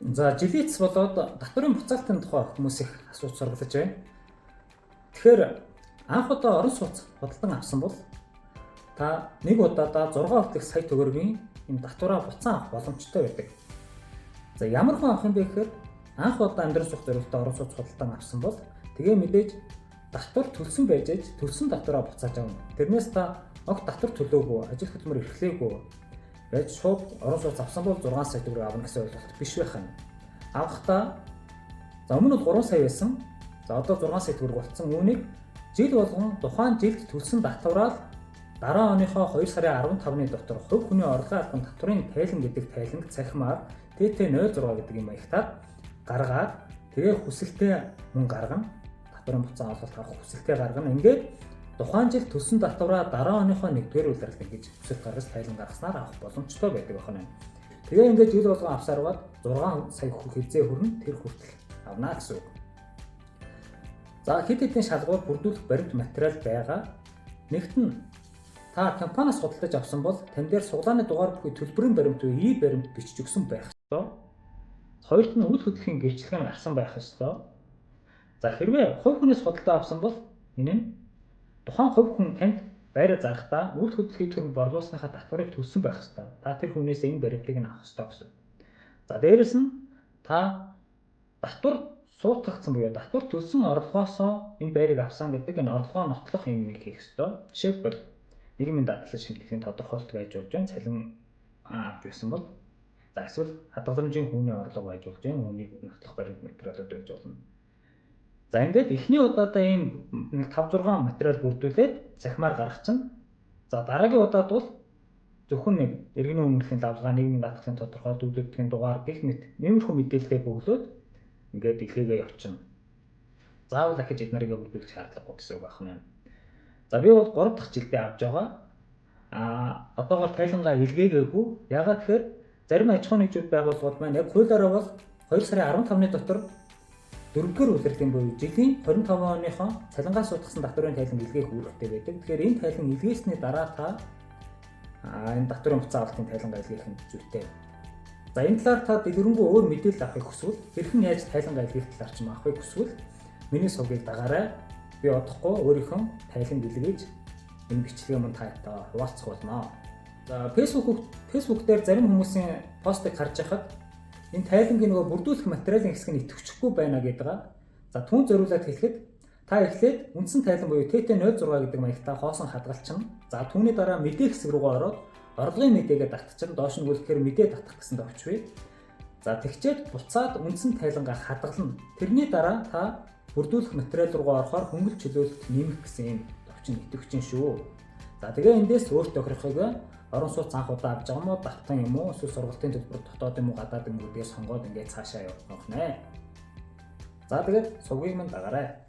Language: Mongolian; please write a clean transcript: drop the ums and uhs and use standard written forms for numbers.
За жилийц болоод татварын буцаалтын тухай хүмүүс их асууж сургалж байна. Тэгэхээр анх удаа орон сууц худалдан авсан бол та нэг удаадаа 6 хүртэлх сая төгрөгийн энэ татвараа буцаан авах боломжтой байдаг. За ямар хүн авах юм бэ гэхээр анх удаа амьдрал суух зорилготой орон сууц худалдан авсан бол тэгээ мэдээж татвар төлсөн байж аж төлсөн татвараа буцааж авна. Тэрнээс та огт татвар төлөөгүй, ажил хөдөлмөр эрхлээгүй байж шууд орон сууц авсан бол 6 сая төгрөг авна гэсэн ойлголт биш байх нь. Авахдаа за өмнө нь 3 сая байсан. За одоо 6 сая төгрөг болцсон. Үүнийг жил болгон тухайн жилд төлсөн татвараар дараа оныхоо 2 сарын 15-ны дотор хувь хүний орлогын албан татврын тайлан гэдэг тайланг цахимаар ТТ06 гэдэг юм маягтаар гаргаад тэгээ хүсэлтээ мөн гаргана. Татварын буцаан олголт авах хүсэлтээ гаргана. Ингээд тухайн жил төлсөн татвараа дараа оныхоо 1-р улиралд ингэж хүсэлт гаргаж тайлан гаргаснаар авах боломжтой байдаг байна. Тэгээ ингээд жил болгон авсарваад 6 сая хэзээ хүрнэ тэр хүртэл авна гэсэн үг. За хэд хэдэн шалгуур бүрдүүлэх баримт материал байгаа. Нэгт нь та компаниас худалдаж авсан бол тань дээр суглааны дугаар бүхий төлбөрийн баримт буюу И баримт бичиж өгсөн байх ёстой. Хоёрт нь үйл хөдлөлийн гэрчлэг нь гарсан байх ёстой. За хэрвээ хувь хүнээс худалдаа авсан бол энэ нь тухайн хувь хүн танд байраа заргахдаа үйл хөдлөлийн төлөв борлуулсныхаа татварыг төлсөн байх ёстой. Та тэр хүнээс энэ баримтыг нь авах ёстой гэсэн. За дээрэс нь та татвар сууцгдсан буюу татвар төлсөн орлогоосоо энэ байрыг авсан гэдэг энэ орлогоо нотлох юм хийх ёстой. Жишээлбэл нийгмийн дадлал шинжилгээний тодорхойлолт байж болж байна. Цалин авч байсан бол за эсвэл хадгаламжийн хүний орлого байж болж байна. Үүнийг нотлох баримт материалууд байж болно. За ингээд эхний удаадаа ийм 5-6 материал бүрдүүлээд цахимаар гаргах чинь. За дараагийн удаад бол зөвхөн нэг иргэний өмнөхийн давлгаа, нийгмийн даатгалын тодорхойлолт, үйлдвэрлэлийн дугаар гэх мэт нэмэрхүү мэдээлэлээ бөглөөд ингээд илгээгээ явуулчихна. Заавал дахиж эднэрийг бүрдүүлэх шаардлагагүй гэсэн үг байна. За би бол 3 дахь жилдээ авч байгаа. Одоогоор тайлангаа илгээгээгүй. Яагаад гэхээр зарим аж ахуйн нэгжүүд байгууллагууд маань яг хуулиараа бол 2 сарын 15-ны дотор 4-р улирлын буюу жилийн 25 оныхоо цалингаас суудсан татварын тайлан илгээх үүрэгтэй байдаг. Тэгэхээр энэ тайлан илгээсний дараа та энэ татварын буцаа авалтын тайлангаа илгээх нь зүйтэй. За энэ талаар та дэлгэрэнгүй өөр мэдээлэл авахыг хүсвэл хэрхэн яаж тайлангаа илгээх талаар ч авахыг хүсвэл миний сувгийг дагаарай. Би одохгүй өөрийнхөө тайлан илгээж энэ бичлэгээ мань таатай хуваалцах болно. За Facebook дээр зарим хүмүүсийн постыг харж байхад энэ тайлангийн нөгөө бүрдүүлэх материалын хэсэг нь идэвхжихгүй байна гэдэг. За түүн зориулаад хэлэхэд та эхлээд үндсэн тайлан буюу ТТ06 гэдэг маягтаа хоосон хадгалчихна. За түүний дараа мэдээ хэсэг рүүгээ ороод орлогын мэдээгээ татчихна. Доош нь үлдэхээр мэдээ татах гэсэн товчвээ. За тэгчээд буцаад үндсэн тайлангаа хадгална. Тэрний дараа та бүрдүүлэх материал руугаа орохоор хөнгөлт чөлөөлөлт нэмэх гэсэн юм товчин идэвхжин шүү. За тэгээ эндээс өөр тохирохыг орон сууц анх удаа авч байгаа юм уу, давтан юм уу, эсвэл сургалтын төлбөр дотоод юм уу, гадаад юм уу гэдгийг сонгоод ингээд цаашаа явах нэ. За тэгээд сувгийг мань дагаарай.